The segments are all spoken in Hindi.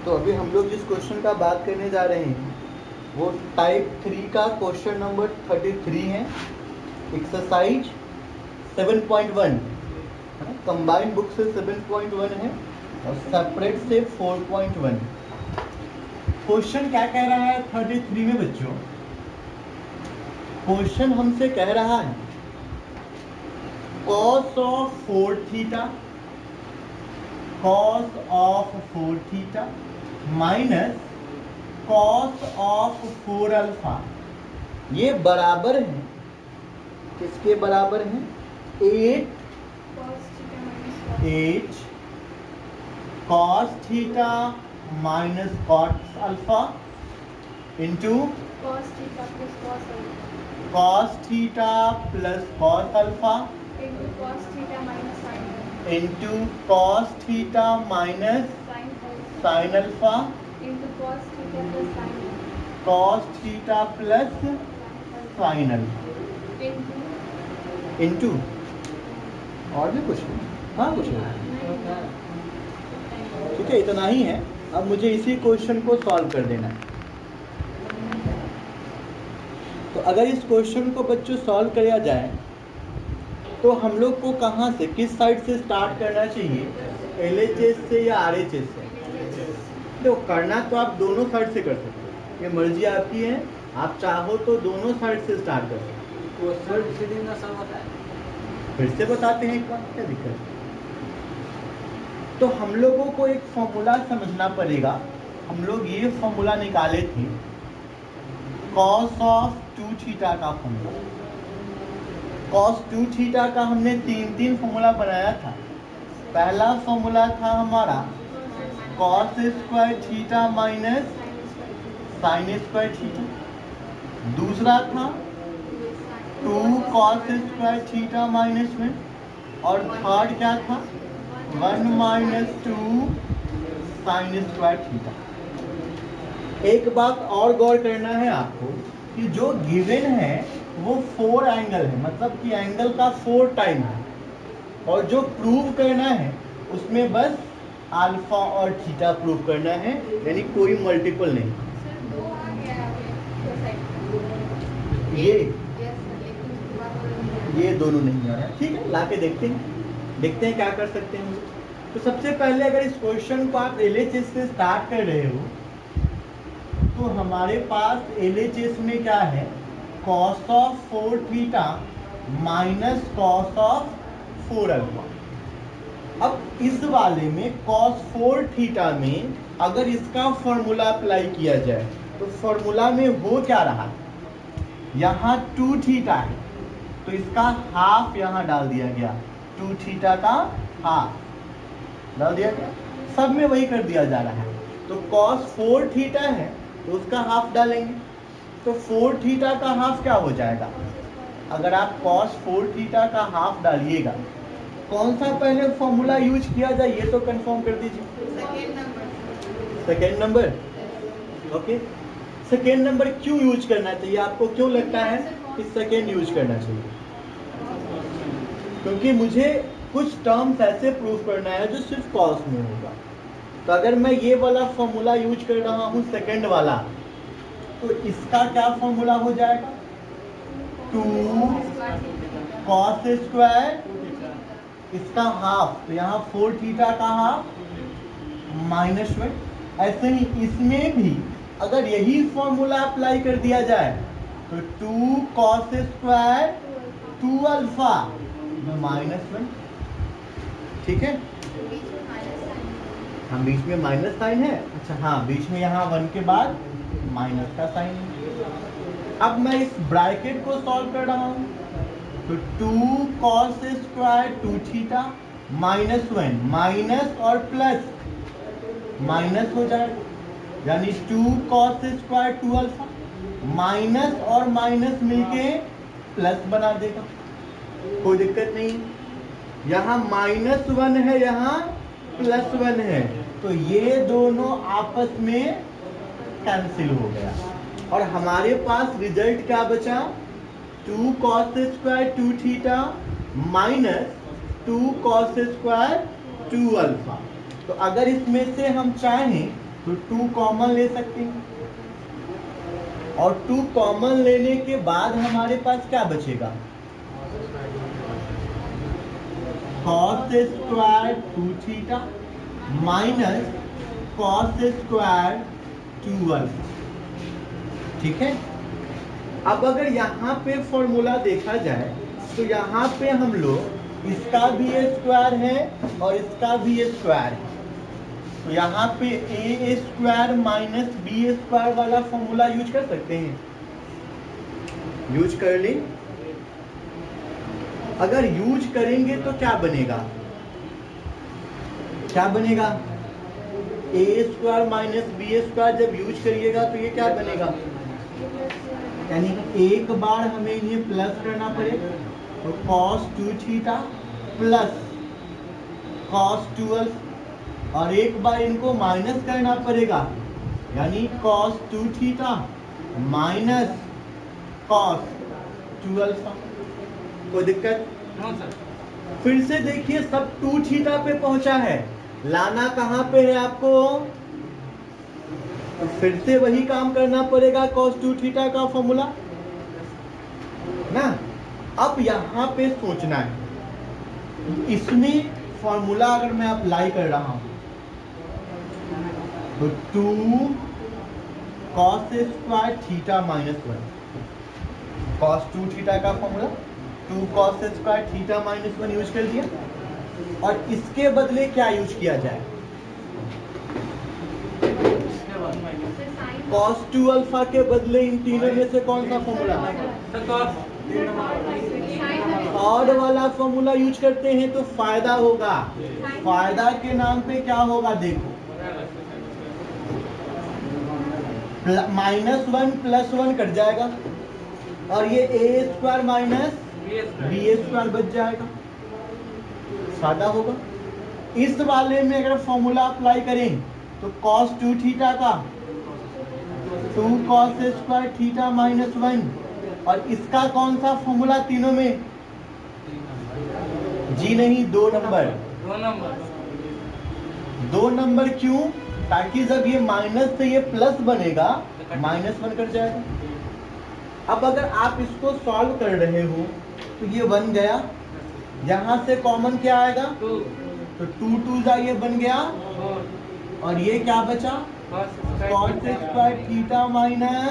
तो अभी हम लोग जिस क्वेश्चन का बात करने जा रहे हैं वो टाइप 3 का क्वेश्चन नंबर 33 है, एक्सरसाइज 7.1 कंबाइंड बुक से 7.1 है और सेपरेट से 4.1। क्वेश्चन क्या कह रहा है 33 में बच्चों? क्वेश्चन हमसे कह रहा है cos of 4 theta minus cos of 4 alpha, ये बराबर है किसके बराबर है? 8 cos theta minus cos alpha into cos theta plus cos alpha into cos theta minus sin alpha cos theta plus sin alpha into और भी कुछ नहीं, हाँ कुछ नहीं, ठीक है, इतना ही है। अब मुझे इसी क्वेश्चन को सॉल्व कर देना है। तो अगर इस क्वेश्चन को बच्चों सॉल्व किया जाए तो हम लोग को कहाँ से, किस साइड से स्टार्ट करना चाहिए? LHS से या RHS से? तो करना तो आप दोनों साइड से कर सकते हो, ये मर्जी आपकी है। आप चाहो तो दोनों साइड से स्टार्ट कर सकते हो। फिर से बताते हैं एक बार, क्या दिक्कत है? तो हम लोगों को एक फॉर्मूला समझना पड़ेगा। हम लोग ये फॉर्मूला निकाले थे cos ऑफ 2 थीटा का फॉर्मूला। cos 2 थीटा का हमने तीन फॉर्मूला बनाया था। पहला फॉर्मूला था हमारा cos square theta minus sin square theta. दूसरा था 2 cos स्क्वायर थीटा माइनस 1। और थर्ड क्या था? 1 माइनस 2 sin स्क्वायर थीटा। एक बात और गौर करना है आपको कि जो गिवन है वो 4 एंगल है, मतलब कि एंगल का 4 टाइम है, और जो प्रूव करना है उसमें बस अल्फा और थीटा प्रूव करना है, यानी कोई मल्टीपल नहीं। ये दोनों नहीं आ रहा है, ठीक है, लाके देखते हैं क्या कर सकते हैं। तो सबसे पहले अगर इस क्वेश्चन को आप LHS से स्टार्ट कर रहे हो तो हमारे पास LHS में क्या है? cos of 4 theta minus cos of 4 alpha. अब इस वाले में cos 4 थीटा में अगर इसका फॉर्मूला अप्लाई किया जाए तो फॉर्मूला में वो क्या रहा? यहाँ 2 थीटा है तो इसका हाफ यहाँ डाल दिया गया, 2 थीटा का हाफ डाल दिया गया, सब में वही कर दिया जा रहा है। तो cos 4 थीटा है तो उसका हाफ डालेंगे, तो 4 थीटा का हाफ क्या हो जाएगा? अगर आप cos 4 थीटा का हाफ डालिएगा, कौन सा पहले फॉर्मूला यूज किया जाए ये तो कंफर्म कर दीजिए। Second number, okay. Second number क्यों यूज करना चाहिए? आपको क्यों लगता है कि सेकेंड यूज करना चाहिए? क्योंकि मुझे कुछ टर्म्स ऐसे प्रूव करना है जो सिर्फ cos में होगा। तो अगर मैं ये वाला फॉर्मूला यूज कर रहा हूँ सेकेंड वाला, तो इसका क्या फॉर्मूला हो जाएगा? 2 cos स्क्वायर, इसका हाफ, तो यहाँ 4 थीटा का हाफ माइनस 1। ऐसे ही इसमें भी अगर यही फॉर्मूला अप्लाई कर दिया जाए तो 2 cos स्क्वायर 2 अल्फा माइनस 1, ठीक है। हम बीच में माइनस साइन है, अच्छा हाँ, बीच में यहाँ 1 के बाद माइनस का साइन है। अब मैं इस ब्रैकेट को सॉल्व कर रहा हूँ तो 2 cos square 2 theta minus 1, minus और प्लस माइनस हो जाएगा, यानी 2 cos स्क्वायर 2 अल्फा, माइनस और माइनस मिलके प्लस बना देगा, कोई दिक्कत नहीं। यहाँ माइनस 1 है, यहाँ प्लस 1 है, तो ये दोनों आपस में कैंसिल हो गया और हमारे पास रिजल्ट क्या बचा? 2 cos square 2 theta minus 2 cos square 2 alpha. तो अगर इसमें से हम चाहें तो 2 कॉमन ले सकते हैं, और 2 कॉमन लेने के बाद हमारे पास क्या बचेगा? cos square 2 theta minus cos square 2 alpha. ठीक है, अब अगर यहाँ पे फॉर्मूला देखा जाए तो यहाँ पे हम लोग इसका भी स्क्वायर है और इसका भी स्क्वायर है, तो यहाँ पे ए स्क्वायर माइनस बी स्क्वायर वाला फॉर्मूला यूज कर सकते हैं, यूज कर लें। अगर यूज करेंगे तो क्या बनेगा? क्या बनेगा? ए स्क्वायर माइनस बी स्क्वायर जब यूज करिएगा तो ये क्या बनेगा? यानी एक बार हमें ये प्लस करना पड़ेगा, तो cos 2 theta plus cos 2 alpha, और एक बार इनको माइनस करना पड़ेगा, यानी cos 2 theta minus cos 2 alpha. कोई दिक्कत? फिर से देखिए, सब 2 थीटा पे पहुंचा है, लाना कहां पे है आपको? तो फिर से वही काम करना पड़ेगा, cos 2 थीटा का फॉर्मूला ना। अब यहां पे सोचना है, इसमें फॉर्मूला अगर मैं अप्लाई कर रहा हूं तो 2 cos square theta minus 1, cos 2 theta का formula 2 cos square theta minus 1 use कर दिया, और इसके बदले क्या यूज किया जाए? cos 2 अल्फा के बदले इन तीनों में से कौन सा फॉर्मूला? ऑड वाला फॉर्मूला यूज करते हैं तो फायदा होगा। फायदा के नाम पे क्या होगा? देखो, -1 + 1 कट जाएगा, और ये ए स्क्वायर माइनस बी स्क्वायर बच जाएगा, फायदा होगा। इस वाले में अगर फॉर्मूला अप्लाई करें तो cos 2 थीटा का 2 cos स्क्वायर थीटा माइनस 1, और इसका कौन सा फॉर्मूला तीनों में? जी नहीं, 2 नंबर। 2 नंबर क्यों? ताकि जब ये माइनस से ये प्लस बनेगा, -1 कट जाएगा। अब अगर आप इसको सॉल्व कर रहे हो तो ये बन गया, यहां से कॉमन क्या आएगा? तो 2 2 जा ये बन गया, और ये क्या बचा? cos स्क्वायर थीटा माइनस,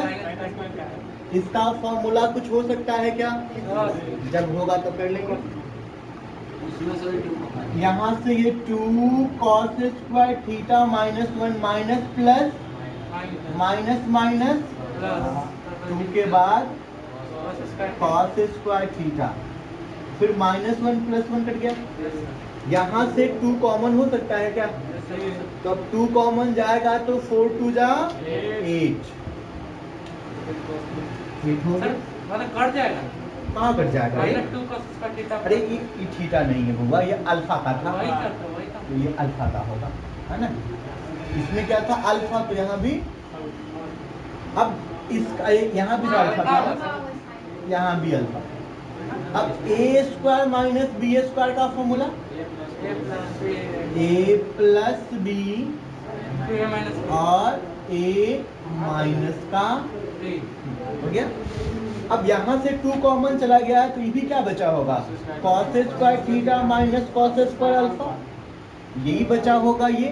इसका फॉर्मूला कुछ हो सकता है क्या? जब होगा तो कर लेंगे। यहाँ से ये 2 cos square theta minus 1 minus plus minus minus 2 के बाद cos स्क्वायर थीटा, फिर -1 + 1 कट गया। यहाँ से 2 कॉमन हो सकता है क्या? तो अब 2 कॉमन जाएगा तो 4 2 जा 8 हो गया। कट जाएगा? कहाँ कट जाएगा? अरे ये थीटा नहीं है होगा, ये अल्फा का था, तो ये अल्फा का होगा, है ना। इसमें क्या था? अल्फा, तो यहाँ भी, अब इसका यहाँ भी तो अल्फा था, यहाँ भी अल्फा। अब ए स्क्वायर माइनस बी स्क्वायर का फॉर्मूला ए प्लस बी और ए माइनस का हो गया। अब यहाँ से 2 कॉमन चला गया है, तो ये भी क्या बचा होगा? cos square theta minus cos square alpha, यही बचा होगा, ये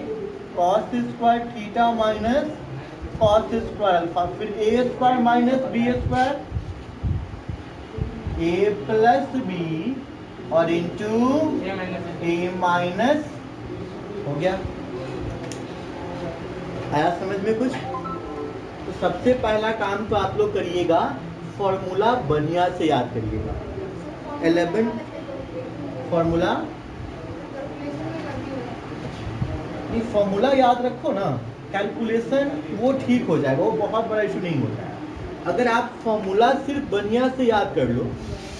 cos square theta minus cos square alpha, फिर ए स्क्वायर माइनस बी स्क्वायर, ए प्लस बी और इंटू ए माइनस, हो गया। आया समझ में कुछ? तो सबसे पहला काम तो आप लोग करिएगा, फॉर्मूला बढ़िया से याद करिएगा। 11 फॉर्मूला, ये फॉर्मूला याद रखो ना, कैलकुलेशन वो ठीक हो जाएगा, वो बहुत बड़ा इशू नहीं होता है। अगर आप फॉर्मूला सिर्फ बढ़िया से याद कर लो,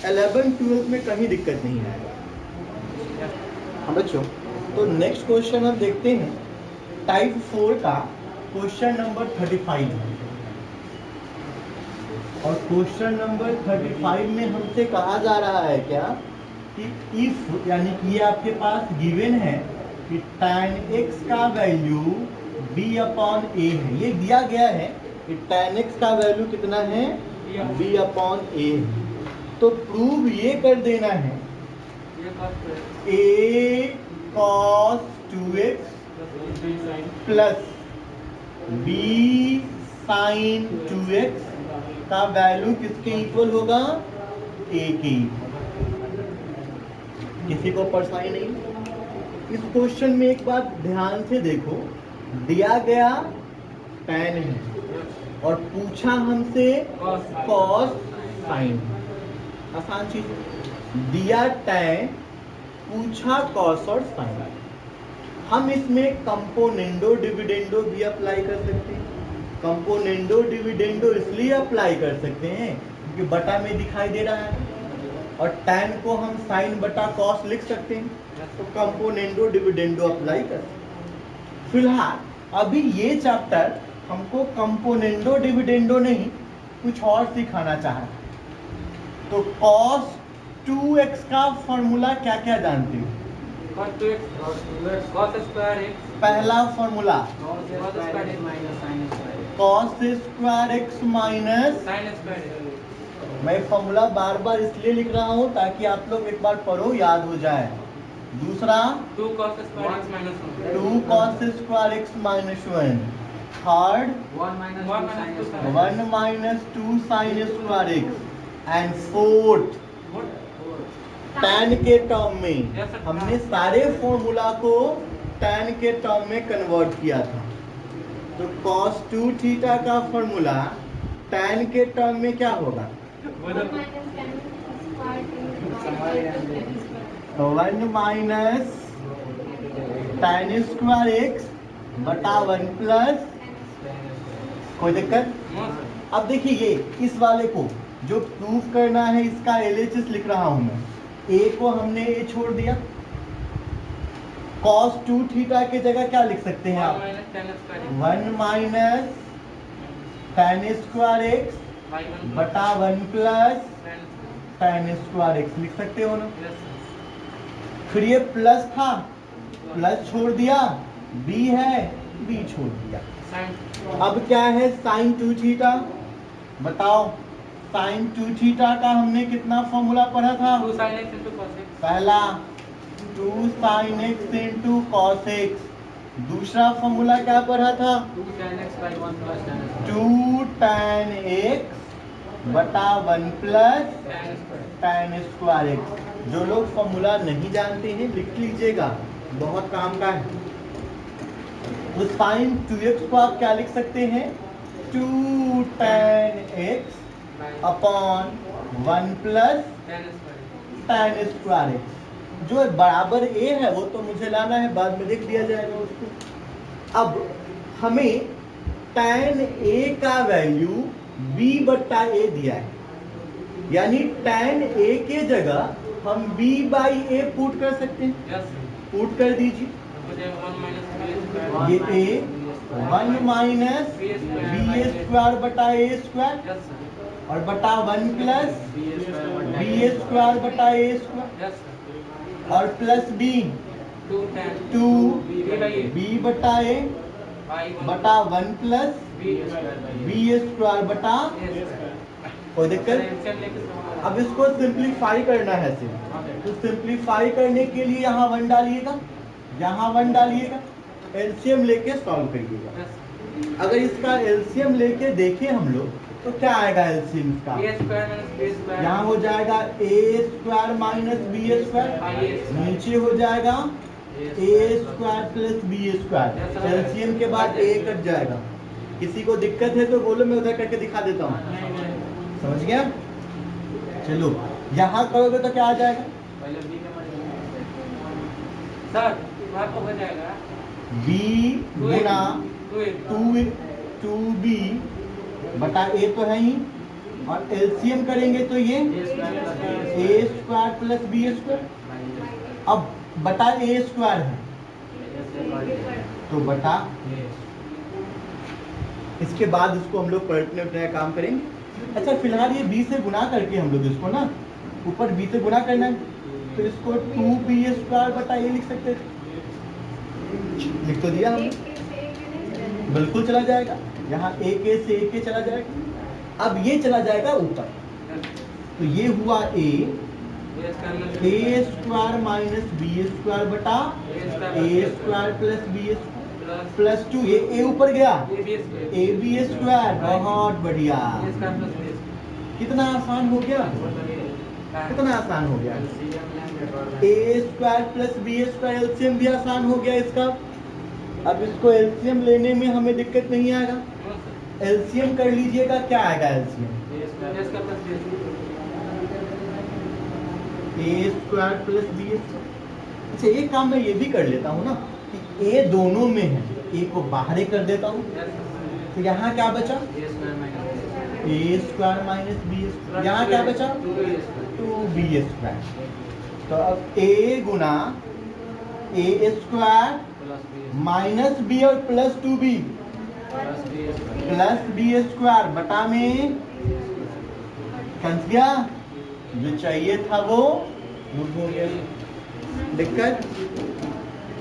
11 12 में कहीं दिक्कत नहीं आएगा। हाँ बच्चों, तो नेक्स्ट क्वेश्चन हम देखते हैं, टाइप 4 का क्वेश्चन नंबर 35 है। और क्वेश्चन नंबर 35 में हमसे कहा जा रहा है क्या कि इफ, यानी कि ये आपके पास गिवन है कि tan x का वैल्यू b अपॉन a है, ये दिया गया है कि tan x का वैल्यू कितना है, b अपॉन a। तो प्रूव ये कर देना है a cos 2x plus b sin 2x का वैल्यू किसके इक्वल होगा, a के इक्वल। किसी को परेशानी नहीं। इस क्वेश्चन में एक बात ध्यान से देखो, दिया गया tan है और पूछा हमसे cos sin। आसान चीज, दिया tan पूछा cos और sin। हम इसमें कंपोनेंडो डिविडेंडो भी अप्लाई कर सकते हैं। कंपोनेंडो डिविडेंडो इसलिए अप्लाई कर सकते हैं क्योंकि बटा में दिखाई दे रहा है और tan को हम sin बटा cos लिख सकते हैं, तो कंपोनेंडो डिविडेंडो अप्लाई कर सकते हैं। फिलहाल अभी ये चैप्टर हमको कंपोनेंडो डिविडेंडो नहीं कुछ और सिखाना चाह रहा है। तो cos 2x का फॉर्मूला क्या क्या जानते हो? cos स्क्वायर x पहला formula cos square x minus sin square cos square x minus, sin square. मैं फॉर्मूला बार बार इसलिए लिख रहा हूँ ताकि आप लोग एक बार पढ़ो याद हो जाए। दूसरा 2 cos square x minus 2 cos square x minus 1। Third 1 minus 1 minus 2 sin square x। And fourth tan के टर्म में हमने सारे फॉर्मूला को tan के टर्म में कन्वर्ट किया था। तो cos 2 थीटा का फॉर्मूला tan के टर्म में क्या होगा, 1 माइनस tan स्क्वायर x बटा 1 प्लस, कोई दिक्कत? अब देखिए ये इस वाले को जो प्रूफ करना है इसका LHS लिख रहा हूं मैं। a को हमने a छोड़ दिया, cos 2 थीटा की जगह क्या लिख सकते हैं आप, 1 माइनस tan स्क्वायर x बटा 1 प्लस tan स्क्वायर x लिख सकते हो ना। फिर ये प्लस था, प्लस छोड़ दिया, b है b छोड़ दिया। अब क्या है sin 2 थीटा, बताओ sin 2 थीटा का हमने कितना फॉर्मूला पढ़ा था, 2 sin x into cos x। पहला 2 sin x into cos x। दूसरा फॉर्मूला क्या पढ़ा था, 2 tan x by 1 plus tan x 2 tan x बटा 1 प्लस tan स्क्वायर x। जो लोग फॉर्मूला नहीं जानते हैं लिख लीजिएगा, बहुत काम का है। तो sin 2x को आप क्या लिख सकते हैं, 2 tan x upon 1 plus tan square x। जो बराबर a है वो तो मुझे लाना है, बाद में देख लिया जाएगा उसको। अब हमें tan a का वैल्यू b बट्टा a दिया है, यानी tan a के जगह हम b बाई a पुट कर सकते हैं। पुट कर दीजिए, ये a 1 माइनस बी स्क्वायर बटा a स्क्वायर और बटा 1 प्लस बी स्क्वायर बटा a स्क्वायर और प्लस b 2 b बटा a बटा 1 प्लस बी स्क्वायर बटा, कोई दिक्कत? अब इसको सिंप्लीफाई करना है सिर्फ, तो सिंप्लीफाई करने के लिए यहाँ 1 डालिएगा, यहाँ 1 डालिएगा, एलसीएम लेके सॉल्व करिएगा। अगर इसका एलसीएम लेके देखें हम लोग तो क्या आएगा एलसीएम इसका, यहाँ हो जाएगा a square minus B square, नीचे हो जाएगा a square plus B square. LCM के बाद a कट जाएगा। किसी को दिक्कत है तो बोलो, मैं उधर करके दिखा देता हूँ। समझ गया? चलो यहाँ करोगे तो क्या आ जाएगा, सर वहाँ तो हो जाएगा b गुना 2b बटा a तो है ही, और एलसीएम करेंगे तो ये a square plus B square. अब बटा a स्क्वायर है तो बटा, इसके बाद इसको हम लोग पलटने उलटने का काम करेंगे। अच्छा फिलहाल ये b से गुना करके हम लोग इसको ना ऊपर b से गुना करना है, तो इसको 2b स्क्वायर बटा a लिख सकते थे, लिख तो दिया हमने। बिल्कुल चला जाएगा, यहाँ ए के से ए के चला जाएगा। अब ये चला जाएगा ऊपर, तो ये हुआ a square minus B square बटा a square plus B square plus 2, ये ए ऊपर गया ए बी स्क्वायर, बहुत बढ़िया। कितना आसान हो गया, कितना आसान हो गया। A square plus B square LCM भी आसान हो गया इसका। अब इसको एलसीएम लेने में हमें दिक्कत नहीं आएगा, एलसीएम कर लीजिएगा, क्या आएगा एलसीएम, ए स्क्वायर प्लस बी स्क्वायर। अच्छा एक काम मैं ये भी कर लेता हूँ ना कि ए दोनों में है, ए को बाहर ही कर देता हूँ, तो यहाँ क्या बचा A square minus B square, यहाँ क्या बचा 2b स्क्वायर। तो अब ए गुना ए स्क्वायर माइनस बी और plus 2b plus B square बटा में कंस गया, जो चाहिए था वो हो गया। दिक्कत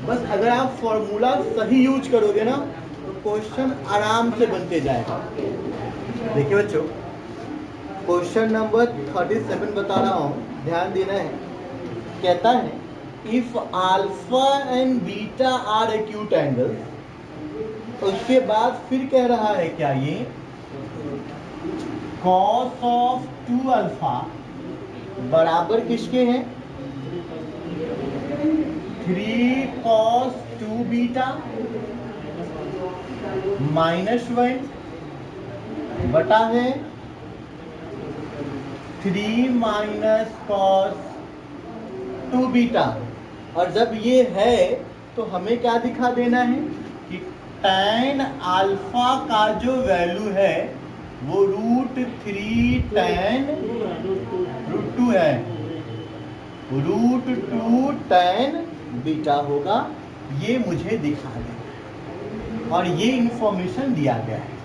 बस अगर आप फॉर्मूला सही यूज करोगे ना तो क्वेश्चन आराम से बनते जाएगा। देखिए बच्चों, क्वेश्चन नंबर 37 बता रहा हूँ, ध्यान देना है। कहता है if alpha and beta are acute angles, उसके बाद फिर कह रहा है क्या ये कॉस ऑफ 2 अल्फा बराबर किसके हैं 3 cos 2 बीटा -1 बटा है 3 माइनस cos 2 बीटा। और जब ये है तो हमें क्या दिखा देना है कि tan अल्फा का जो वैल्यू है वो √3 tan √2 है, √2 tan बीटा होगा। ये मुझे दिखा देना और ये इंफॉर्मेशन दिया गया है।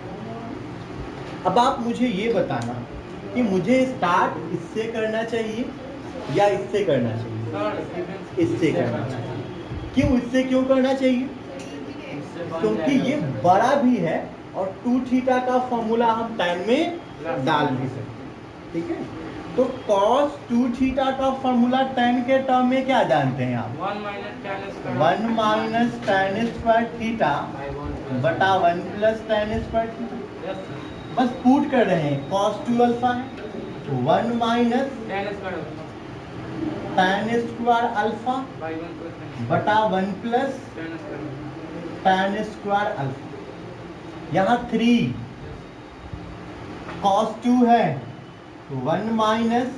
अब आप मुझे ये बताना कि मुझे स्टार्ट इससे करना चाहिए या इससे करना चाहिए। इससे करना चाहिए। क्यों इससे क्यों करना चाहिए? क्योंकि ये बड़ा भी है और 2 थीटा का फॉर्मूला हम टाइम में डाल भी सकते। ठीक है, तो cos 2 थीटा का फॉर्मूला tan के टर्म में क्या जानते हैं आप 1 माइनस tan स्क्वायर थीटा बटा 1 प्लस tan स्क्वायर थीटा। बस पुट कर रहे हैं, cos 2 अल्फा है तो 1 माइनस tan स्क्वायर अल्फा बटा 1 प्लस tan स्क्वायर अल्फा। यहाँ 3 cos 2 है तो 1 माइनस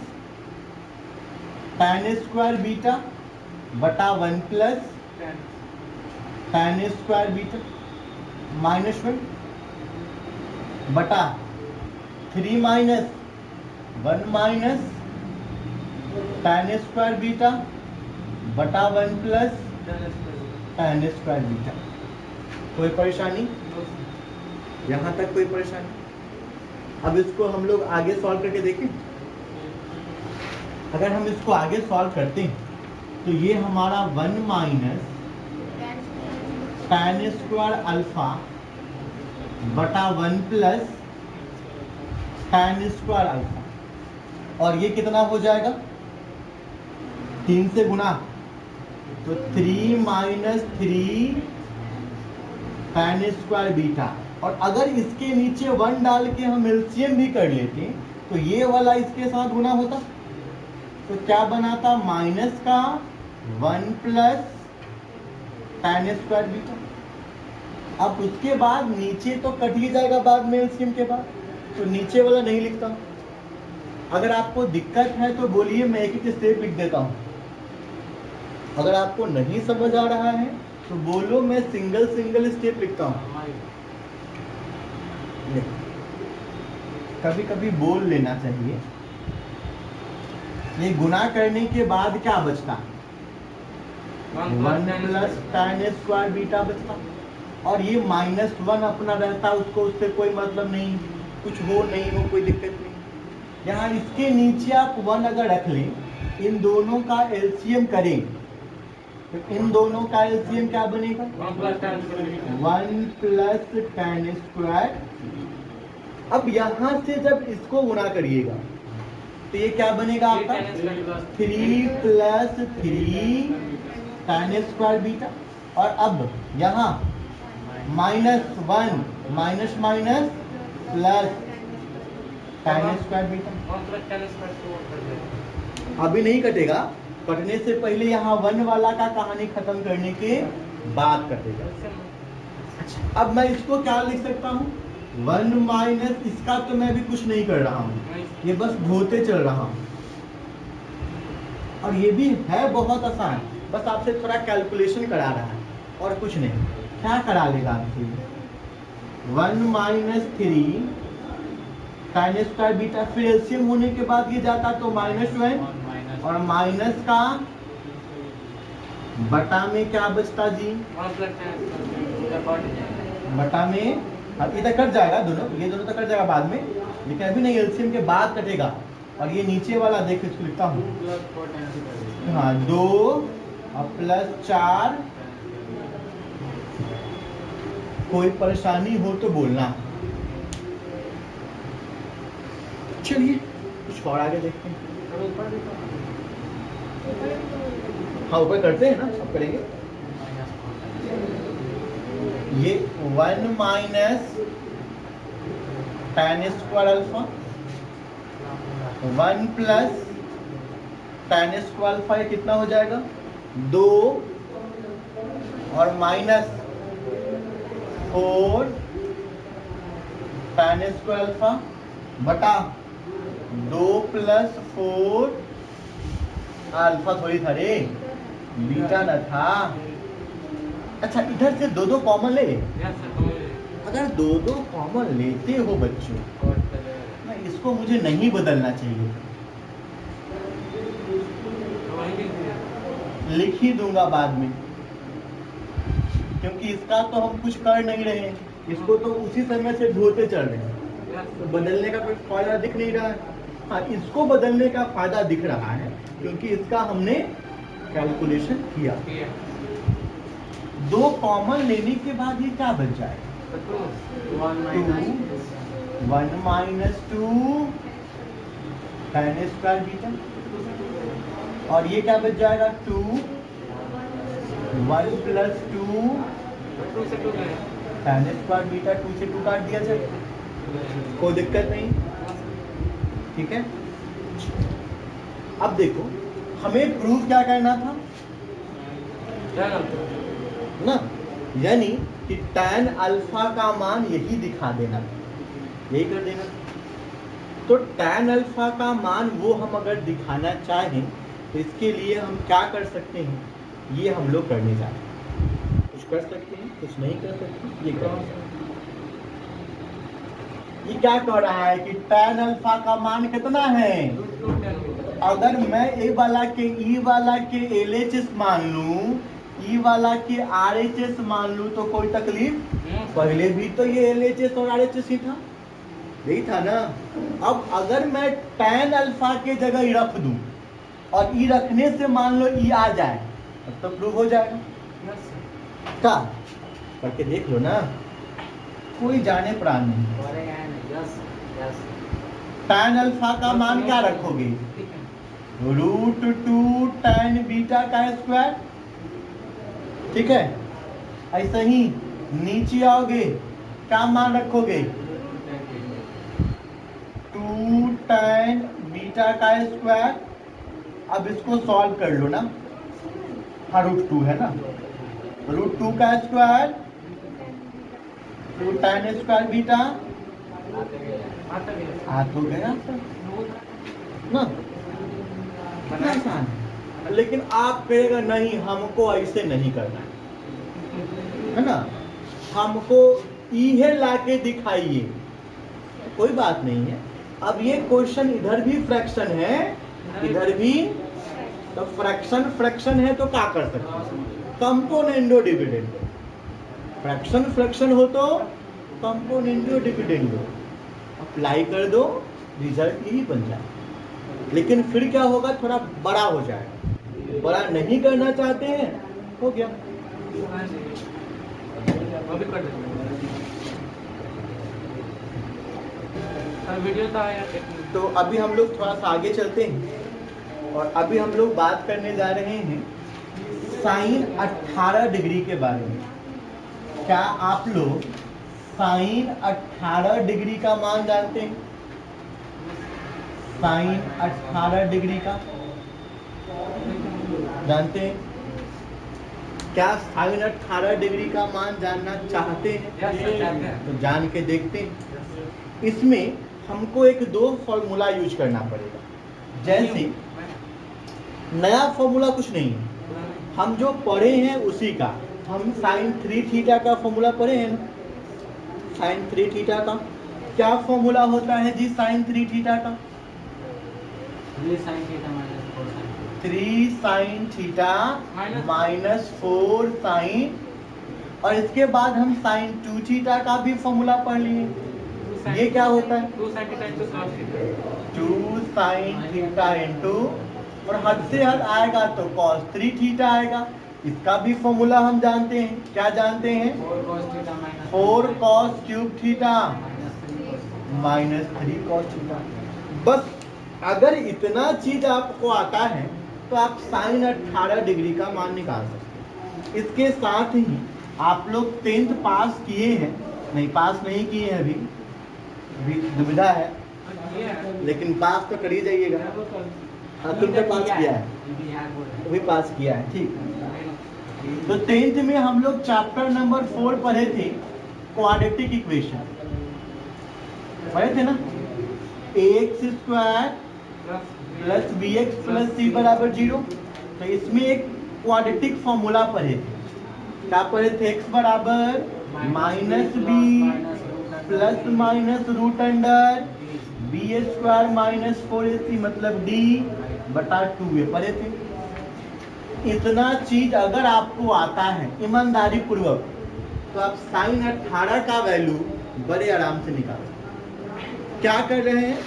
tan स्क्वायर बीटा बटा 1 प्लस tan स्क्वायर बीटा -1 बटा 3 minus 1 minus tan square beta बटा 1 प्लस tan स्क्वायर बीटा। कोई परेशानी? यहाँ तक कोई परेशानी? अब इसको हम लोग आगे सॉल्व करके देखें। अगर हम इसको आगे सॉल्व करते हैं तो ये हमारा 1 माइनस tan स्क्वायर अल्फा बटा 1 प्लस tan स्क्वायर अल्फा, और ये कितना हो जाएगा 3 से गुना तो 3 माइनस 3 tan स्क्वायर बीटा। और अगर इसके नीचे 1 डाल के हम एलसीएम भी कर लेते तो ये वाला इसके साथ गुना होता तो क्या बनाता माइनस का 1 प्लस tan स्क्वायर बीटा। अब उसके बाद नीचे तो कट ही जाएगा बाद में एलसीएम के बाद, तो नीचे वाला नहीं लिखता। अगर आपको दिक्कत है तो बोलिए, मैं एक एक स्टेप लिख देता हूँ। अगर आपको नहीं समझ आ रहा है तो बोलो, मैं सिंगल सिंगल स्टेप लिखता हूँ। कभी कभी बोल लेना चाहिए। ये गुना करने के बाद क्या बचता 1 प्लस tan स्क्वायर बीटा बचता, और ये -1 अपना रहता, उसको उससे कोई मतलब नहीं, कुछ हो नहीं हो कोई दिक्कत नहीं। यहाँ इसके नीचे आप 1 अगर रख लें, इन दोनों का एलसीएम करें तो इन दोनों का एलसीएम क्या बनेगा? 1 plus tan square. 1 plus tan square. अब यहाँ से जब इसको गुणा करिएगा तो ये क्या बनेगा आपका? 3 प्लस 3 tan स्क्वायर बीटा। और अब यहाँ -1 minus minus plus tan square beta. 1 plus tan square तो 1 कर देगा. अभी नहीं कटेगा, कटने से पहले यहाँ 1 वाला का कहानी खत्म करने के बाद कटेगा। अब मैं इसको क्या लिख सकता हूँ? 1 माइनस इसका तो मैं भी कुछ नहीं कर रहा हूँ, ये बस ढोते चल रहा हूँ। और ये भी है बहुत आसान, बस आपसे थोड़ा कैलकुलेशन करा रहा है और कुछ नहीं। क्या करा लेगा आपसे? 1 माइनस 3 tan स्क्वायर बीटा, फिर एलसीएम होने के बाद ये जाता तो -1 और माइनस का बटा में क्या बचता जी? 1 plus tan square. बटा में, अब इधर कट जाएगा दोनों, ये दोनों तो कट जाएगा बाद में, लेकिन अभी नहीं, एलसीएम के बाद कटेगा। और ये नीचे वाला देखो, इसको लिखता हूँ, 2 plus 4 tan square. हाँ 2 और प्लस 4। कोई परेशानी हो तो बोलना। चलिए कुछ और आगे देखते हैं। और ऊपर देखो. हाँ ऊपर करते हैं ना, अब करेंगे। ये 1 minus tan square alpha, 1 plus tan square alpha, ये कितना हो जाएगा? 2 और माइनस 4 tan स्क्वायर अल्फा बटा 2 प्लस 4 अल्फा थोड़ी था रे, बीटा न था। अच्छा इधर से दो कॉमन ले। Yes sir. तो अगर दो कॉमन लेते हो बच्चों, और करेगा. ना इसको मुझे नहीं बदलना चाहिए, तो वही लिख दिया. लिख ही दूंगा बाद में, क्योंकि इसका तो हम कुछ कर नहीं रहे हैं, इसको तो उसी समय से ढोते चल रहे हैं, Yes तो sir. बदलने का कोई फायदा दिख नहीं रहा है। हाँ इसको बदलने का फायदा दिख रहा है, क्योंकि इसका हमने कैलकुलेशन किया। किया. दो कॉमन लेने के बाद ये क्या बच जाएगा? तो 1 minus 1 minus 2 tan square beta, और ये क्या बच जाएगा? 2 1 प्लस 2 2 से 2 गए. tan स्क्वायर बीटा, 2 से 2 काट दिया जाए, कोई दिक्कत नहीं, ठीक है। अब देखो हमें प्रूव क्या करना था क्या ना, यानी कि tan अल्फा का मान यही दिखा देना, यही कर देना। तो tan अल्फा का मान वो हम अगर दिखाना चाहें तो इसके लिए हम क्या कर सकते हैं, ये हम लोग करने जा रहे हैं। कुछ कर सकते हैं, कुछ नहीं कर सकते, ये कर सकते हैं। ये क्या कह रहा है कि tan अल्फा का मान कितना है? अगर मैं ए वाला के ई वाला के LHS मान लूं, ई वाला के RHS मान लूं, तो कोई तकलीफ? पहले भी तो ये LHS और RHS ही था, यही था ना। अब अगर मैं tan अल्फा के जगह ई रख दूं और ई रखने से मान लो ई आ जाए, अब तो प्रूव हो जाएगा। क्या करके देख लो ना, कोई जाने प्राण नहीं। tan अल्फा का मान क्या रखोगे? √2 tan बीटा का स्क्वायर, ठीक है। ऐसे ही नीचे आओगे, क्या मान रखोगे? 2 tan बीटा का स्क्वायर। अब इसको सॉल्व कर लो ना, हाँ √2 है ना, √2 का स्क्वायर 2 tan स्क्वायर बीटा, आ तो गया ना, कितना आसान है। लेकिन आप कहेगा नहीं हमको ऐसे नहीं करना है ना, हमको इहे लाके दिखाइए, कोई बात नहीं है। अब ये क्वेश्चन इधर भी फ्रैक्शन है, इधर भी, तो फ्रैक्शन है तो क्या कर सकते हैं? कंपोनेंडो डिविडेंड, फ्रैक्शन फ्रैक्शन हो तो कंपोनेंडो डिविडेंड अप्लाई कर दो, रिजल्ट यही बन जाए। लेकिन फिर क्या होगा, थोड़ा बड़ा हो जाएगा। बड़ा नहीं करना चाहते हैं हो गया। अभी कर देंगे सर, वीडियो तो आया। तो अभी हम लोग थोड़ा सा आगे चलते हैं और अभी हम लोग बात करने जा रहे हैं साइन 18 डिग्री के बारे में। क्या आप लोग साइन 18 डिग्री का मान जानते हैं? साइन 18 डिग्री का जानते हैं? क्या साइन 18 डिग्री का मान जानना चाहते हैं? तो जान के देखते हैं। इसमें हमको एक दो फॉर्मूला यूज करना पड़ेगा। जैसे नया फॉर्मूला कुछ नहीं है, हम जो पढ़े हैं उसी का। हम साइन 3 थीटा का फॉर्मूला पढ़े हैं ना? साइन 3 थीटा का क्या फॉर्मूला होता है जी? साइन 3 थीटा का 3 साइन थीटा माइनस 4 साइन, और इसके बाद हम साइन 2 थीटा का भी फॉर्मूला पढ़ लिए। ये क्या होता है? 2 sin theta into cos theta. 2 sine theta into, और हद से हद आएगा तो cos 3 थीटा आएगा। इसका भी फॉर्मूला हम जानते हैं। क्या जानते हैं? 4 cos theta minus 4 cos cube theta minus 3 cos theta. बस अगर इतना चीज आपको आता है तो आप साइन 18 डिग्री का मान निकाल सकते हैं। इसके साथ ही आप लोग 10th पास किए हैं? नहीं, पास नहीं किए हैं अभी दुविधा है, लेकिन पास तो कर ही जाइएगा। हाँ, तुमने पास किया है, अभी पास किया है, ठीक। तो 10th में हम लोग चैप्टर नंबर 4 पढ़े थे, क्वाड्रेटिक इक्वेशन पढ़े थे ना? ax square plus bx plus c बराबर 0। तो इसमें एक क्वाड्रेटिक फॉर्मूला पढ़े थे। क्या पढ़े थे? x बराबर minus B plus minus root under B square minus 4ac मतलब d बटा 2a पढ़े थे। इतना चीज अगर आपको आता है ईमानदारी पूर्वक, तो आप साइन 18 का वैल्यू बड़े आराम से निकाल सकते हैं। क्या कर रहे हैं?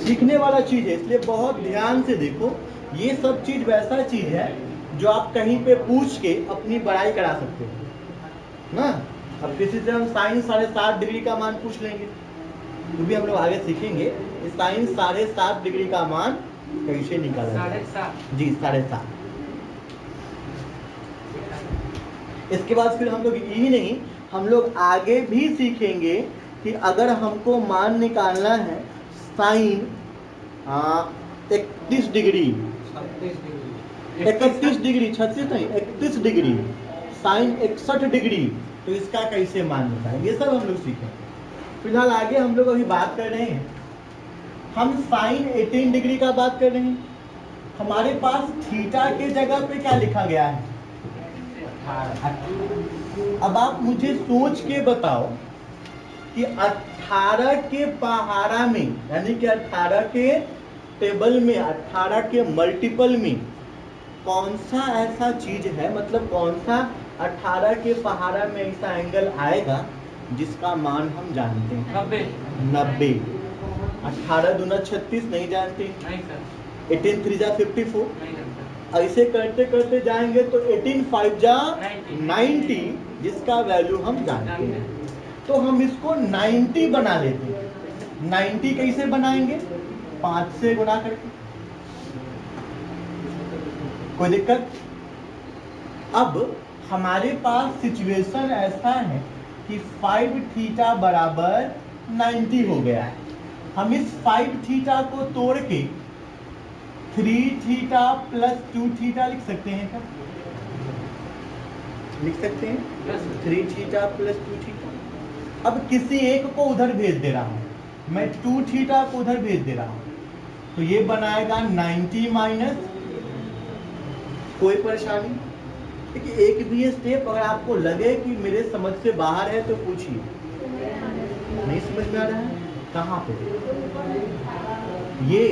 सीखने वाला चीज है, इसलिए बहुत ध्यान से देखो। ये सब चीज वैसा चीज है जो आप कहीं पे पूछ के अपनी बड़ाई करा सकते हो ना। अब किसी से हम साइन 7.5 डिग्री का मान पूछ लेंगे, तो भी हम लोग आगे सीखेंगे साइन 7.5 डिग्री का मान कैसे निकाला जाए। 7.5 जी 7.5। इसके बाद फिर हम लोग यही नहीं, हम लोग आगे भी सीखेंगे कि अगर हमको मान निकालना है साइन 31 डिग्री 31 डिग्री 36 नहीं 31 डिग्री साइन 61 डिग्री, तो इसका कैसे मान निकालें, ये सब हम लोग सीखेंगे। फिलहाल आगे हम लोग अभी बात कर रहे हैं, हम साइन 18 डिग्री का बात कर रहे हैं। हमारे पास थीटा के जगह पे क्या लिखा गया है? अब आप मुझे सोच के बताओ कि 18 के पहाड़ा में, यानी कि 18 के टेबल में, 18 के मल्टीपल में कौन सा ऐसा चीज है, मतलब कौन सा 18 के पहाड़ा में ऐसा एंगल आएगा जिसका मान हम जानते हैं? 90। 18 दूना 36 नहीं जानते, नहीं सर, 18 3 जा 54। नहीं सर। ऐसे करते करते जाएंगे तो 18 5 जा 90, जिसका वैल्यू हम जानते हैं। तो हम इसको 90 बना लेते हैं। 90 कैसे बनाएंगे? 5 से गुणा करके। कोई दिक्कत? अब हमारे पास सिचुएशन ऐसा है कि 5 थीटा बराबर 90 हो गया है। हम इस 5 थीटा को तोड़ के 3 थीटा प्लस 2 थीटा लिख सकते हैं क्या? लिख सकते हैं 3 थीटा प्लस 2 थीटा। अब किसी एक को उधर भेज दे रहा हूं, मैं 2 थीटा को उधर भेज दे रहा हूं, तो ये बनाएगा 90 माइनस। कोई परेशानी? देखिए एक भी स्टेप अगर आपको लगे कि मेरे समझ से बाहर है तो पूछिए। नहीं समझ में आ रहा है? कहाँ पे? ये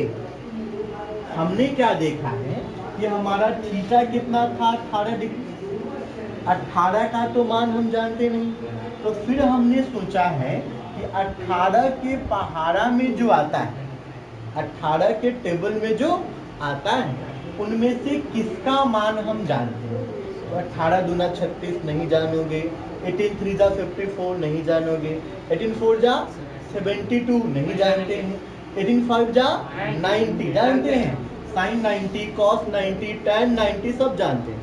हमने क्या देखा है कि हमारा थीटा कितना था? 18 डिग्री। 18 का तो मान हम जानते नहीं, तो फिर हमने सोचा है कि 18 के पहाड़ा में जो आता है, 18 के टेबल में जो आता है उनमें से किसका मान हम जानते हैं? तो 18 दूना 36 नहीं जानोगे, 18 3 जा 54 नहीं जानोगे, 18 4 जा 72 नहीं जानते हैं, 18 5 जा 90 जानते हैं, साइन 90 कॉस 90 tan 90 सब जानते हैं।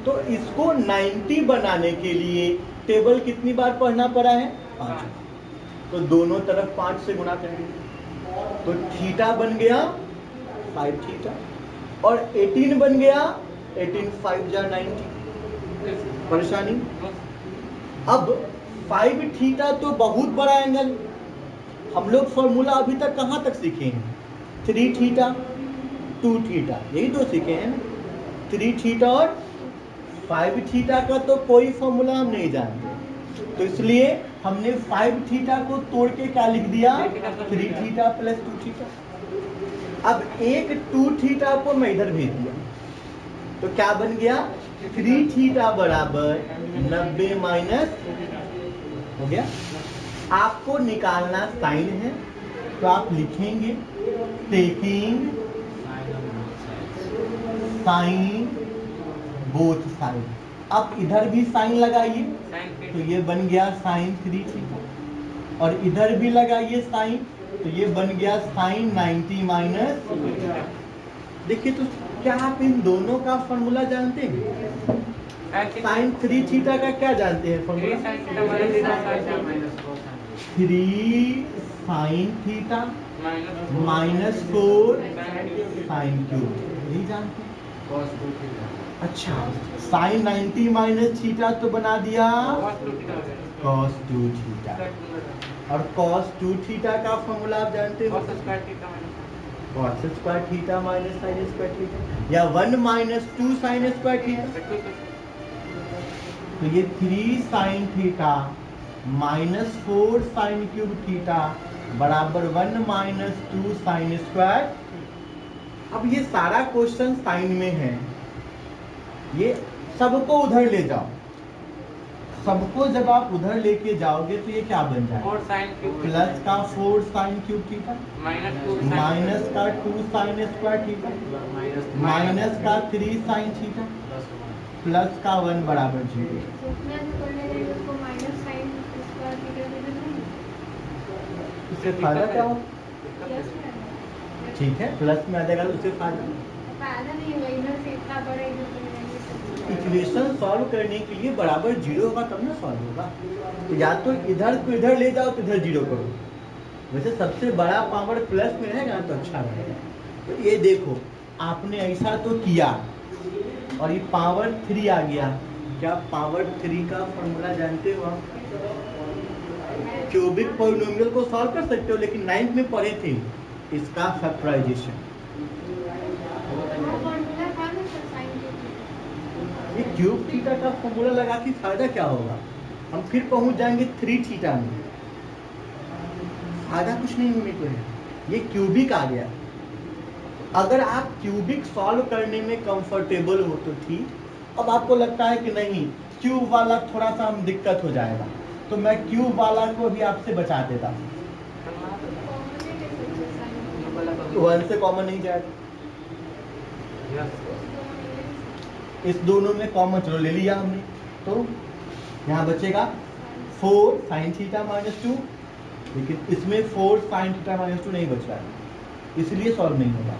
तो इसको 90 बनाने के लिए टेबल कितनी बार पढ़ना पड़ा है? 5। तो दोनों तरफ 5 से गुणा करेंगे तो थीटा बन गया 5 थीटा और 18 बन गया 18 5 जा 90। परेशानी? अब 5 थीटा तो बहुत बड़ा एंगल, हम लोग फॉर्मूला अभी तक कहाँ तक सीखे हैं? 3 थीटा 2 थीटा, यही तो सीखे हैं ना। 3 थीटा और 5 थीटा का तो कोई फॉर्मूला हम नहीं जानते, तो इसलिए हमने 5 थीटा को तोड़ के क्या लिख दिया? 3 थीटा प्लस 2 थीटा। अब एक 2 थीटा को मैं इधर भेज दिया तो क्या बन गया? 3 थीटा बराबर 90 माइनस हो गया। आपको निकालना साइन है तो आप लिखेंगे टेकिंग साइन बोथ साइड। अब इधर भी साइन लगाइए तो ये बन गया साइन 3 थीटा और इधर भी लगाइए साइन तो ये बन गया साइन 90 माइनस। देखिए तो क्या आप इन दोनों का फॉर्मूला जानते हैं? साइन 3 थीटा का क्या जानते हैं formula? 3 sine theta minus 4 sine cube, यही जानते हैं। अच्छा, साइन 90 माइनस थीटा तो बना दिया cos 2 थीटा और cos 2 थीटा का फॉर्मूला आप जानते हो? cos square theta minus sine square theta या 1 माइनस 2 साइन स्क्वायर थीटा। तो ये 3 sine theta minus 4 sine cube theta बराबर 1 माइनस 2 साइन स्क्वायर। अब ये सारा क्वेश्चन साइन में है, ये सबको उधर ले जाओ, सबको जब आप उधर लेके जाओगे तो ये क्या बन जाएगा? प्लस का 4 साइन क्यूब थीटा माइनस का 2 साइन स्क्वायर थीटा माइनस का 3 साइन थीटा प्लस का 1 बराबर 0। इससे फायदा क्या हो? ठीक है, प्लस में आ जाएगा तो उससे फायदा नहीं होगा। इधर से इतना बड़ा इक्वेशन सॉल्व करने के लिए बराबर 0 होगा तब ना सॉल्व होगा। तो या तो इधर को इधर ले जाओ तो इधर 0 करो, वैसे सबसे बड़ा पावर प्लस में रहेगा तो अच्छा रहेगा। तो ये देखो आपने ऐसा तो किया और ये पावर 3 आ गया। क्या पावर 3 का फॉर्मूला जानते हो आप? क्यूबिक पॉलिनोमियल को सॉल्व कर सकते हो, लेकिन 9th में पढ़े थे इसका फैक्टराइजेशन। ये क्यूब थीटा का फॉर्मूला लगा के फायदा क्या होगा? हम फिर पहुंच जाएंगे 3 थीटा में, फायदा कुछ नहीं होने को है। ये क्यूबिक आ गया। अगर आप क्यूबिक सॉल्व करने में कंफर्टेबल हो तो ठीक, अब आपको लगता है कि नहीं क्यूब वाला थोड़ा सा हम दिक्कत हो जाएगा, तो मैं क्यूब वाला को भी आपसे बचा देता हूँ। 1 से कॉमन नहीं जाएगा, इस दोनों में कॉमन चलो ले लिया हमने, तो यहाँ बचेगा 4 साइन थीटा माइनस 2, लेकिन इसमें 4 साइन थीटा माइनस 2 नहीं बच रहा है, इसलिए सॉल्व नहीं होगा।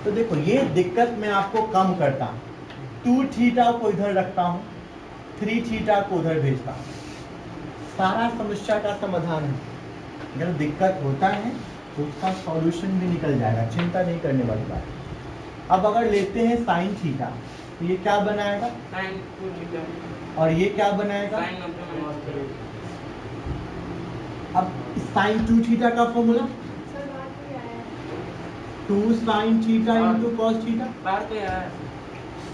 तो देखो ये दिक्कत मैं आपको कम करता हूँ, 2 थीटा को इधर रखता हूँ, 3 थीटा को उधर भेजता हूँ, सारा समस्या का समाधान है। अगर दिक्कत होता है तो उसका सॉल्यूशन भी निकल जाएगा, चिंता नहीं करने वाली बात। अब अगर लेते हैं साइन थीटा तो ये क्या बनाएगा? साइन 2 थीटा और ये क्या बनाएगा? साइन 90 अब साइन 2 थीटा का formula 2 sine theta into cos theta बाहर पे आया है।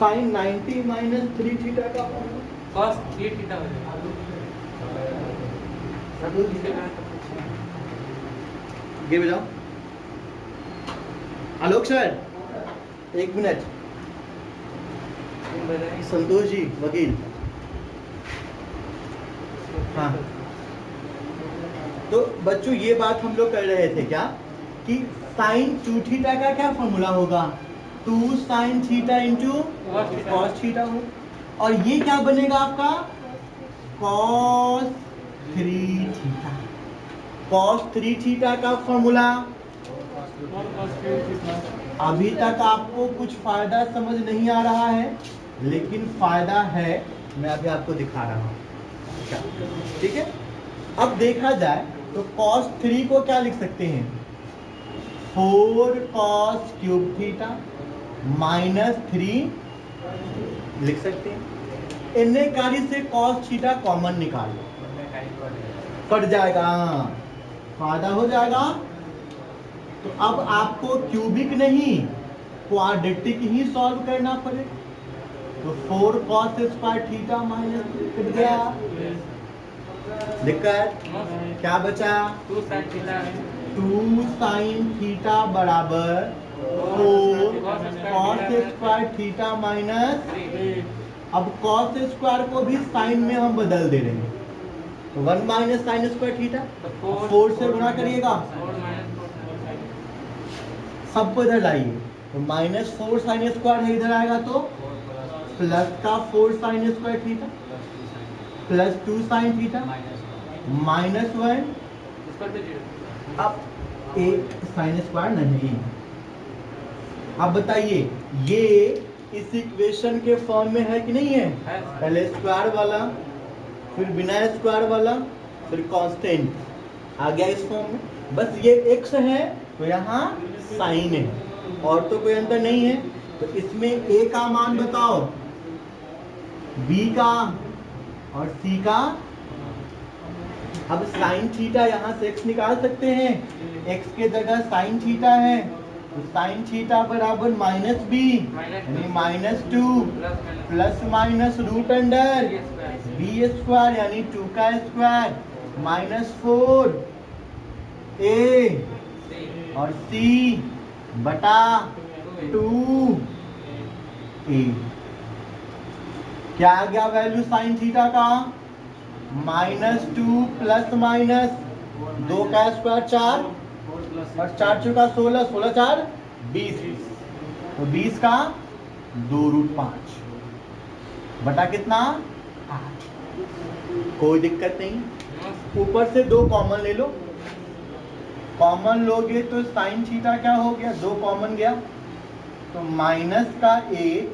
साइन 90 माइनस 3 थीटा का फॉर्मूला cos 3 थीटा हो जाएगा। ये बजाओ। आलोक सर 1 मिनट, संतोष जी वकील। हाँ, तो बच्चों ये बात हम लोग कर रहे थे क्या कि साइन 2 थीटा का क्या फॉर्मूला होगा? 2 sine theta into cos theta हो, और ये क्या बनेगा आपका कॉस 3 थीटा। कॉस 3 थीटा का फॉर्मूला, अभी तक आपको कुछ फायदा समझ नहीं आ रहा है, लेकिन फायदा है, मैं अभी आपको दिखा रहा हूँ। ठीक है, अब देखा जाए तो cos 3 को क्या लिख सकते हैं, 4 cos क्यूब थीटा माइनस 3 लिख सकते हैं। इन्हें कार्य से cos थीटा कॉमन निकाल लो, कट जाएगा, फायदा हो जाएगा। तो अब आपको क्यूबिक नहीं क्वाड्रेटिक ही सॉल्व करना पड़ेगा। तो 4 cos square theta minus cut गया, दिक्कत क्या बचा, 2 sin थीटा 2 साइन थीटा बराबर 4 cos स्क्वायर थीटा माइनस। 3 अब cos स्क्वायर को भी साइन में हम बदल दे रहे हैं, तो 1 माइनस साइन स्क्वायर थीटा, 4 से गुणा करिएगा, 4 minus 4 सबको इधर लाइए, तो माइनस 4 साइन स्क्वायर है, इधर आएगा तो प्लस का 4 sine square theta plus 2 sine theta minus 1। इसका तो 0। अब एक साइन स्क्वायर नहीं। अब बताइए ये इस इक्वेशन के फॉर्म में है कि नहीं है, पहले स्क्वायर वाला, फिर बिना स्क्वायर वाला, फिर कांस्टेंट आ गया इस फॉर्म में। बस ये x है तो यहाँ साइन है, और तो कोई अंतर नहीं है। तो इसमें a का मान बताओ, b का और c का। अब साइन थीटा यहाँ से x निकाल सकते हैं, x के जगह साइन थीटा है, तो साइन थीटा बराबर माइनस b यानी -2 plus minus root under b square यानी 2 का स्क्वायर माइनस 4 a और c बटा 2 a। क्या आ गया वैल्यू साइन थीटा का, -2 प्लस माइनस 2 का स्क्वायर 4 और 4 चौका 16, 16 4 20, तो 20 का 2√5 बटा कितना 8। कोई दिक्कत नहीं, ऊपर से 2 कॉमन ले लो, कॉमन लोगे तो साइन थीटा क्या हो गया, 2 कॉमन गया, तो माइनस का 1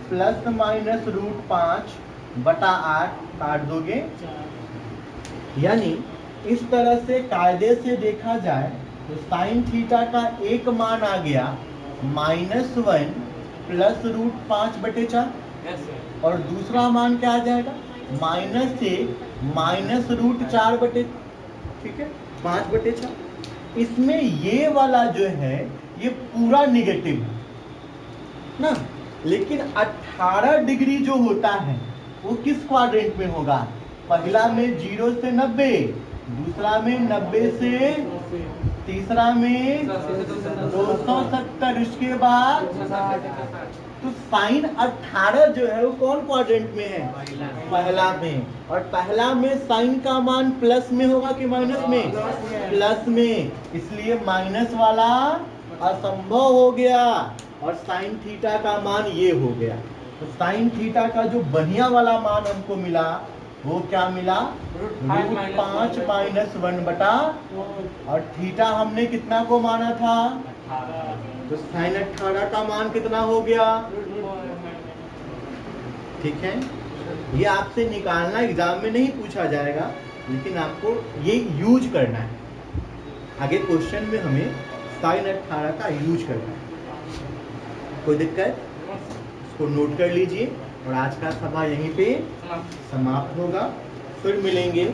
प्लस माइनस √5 बटा 8 काट दोगे। यानी इस तरह से कायदे से देखा जाए तो साइन थीटा का एक मान आ गया -1 प्लस √5 बटे 4, और दूसरा मान क्या आ जाएगा -1 माइनस √4 बटे, ठीक है 5 बटे 4। इसमें ये वाला जो है ये पूरा निगेटिव है ना, लेकिन 18 डिग्री जो होता है वो किस क्वाड्रेंट में होगा, पहला में 0 से 90, दूसरा में 90 से, तीसरा में 270, इसके बाद तो साइन 18 जो है वो कौन क्वाड्रेंट में है, पहला में, और पहला में साइन का मान प्लस में होगा कि माइनस में, प्लस में, इसलिए माइनस वाला असंभव हो गया और साइन थीटा का मान ये हो गया। तो साइन थीटा का जो बढ़िया वाला मान हमको मिला वो क्या मिला, √5 माइनस 1 बटा, और थीटा हमने कितना को माना था, तो साइन 18 का मान कितना हो गया, ठीक है। ये आपसे निकालना एग्जाम में नहीं पूछा जाएगा, लेकिन आपको ये यूज करना है, आगे क्वेश्चन में हमें साइन 18 का यूज करना है। कोई दिक्कत, इसको नोट कर लीजिए, और आज का सभा यहीं पे समाप्त होगा, फिर मिलेंगे।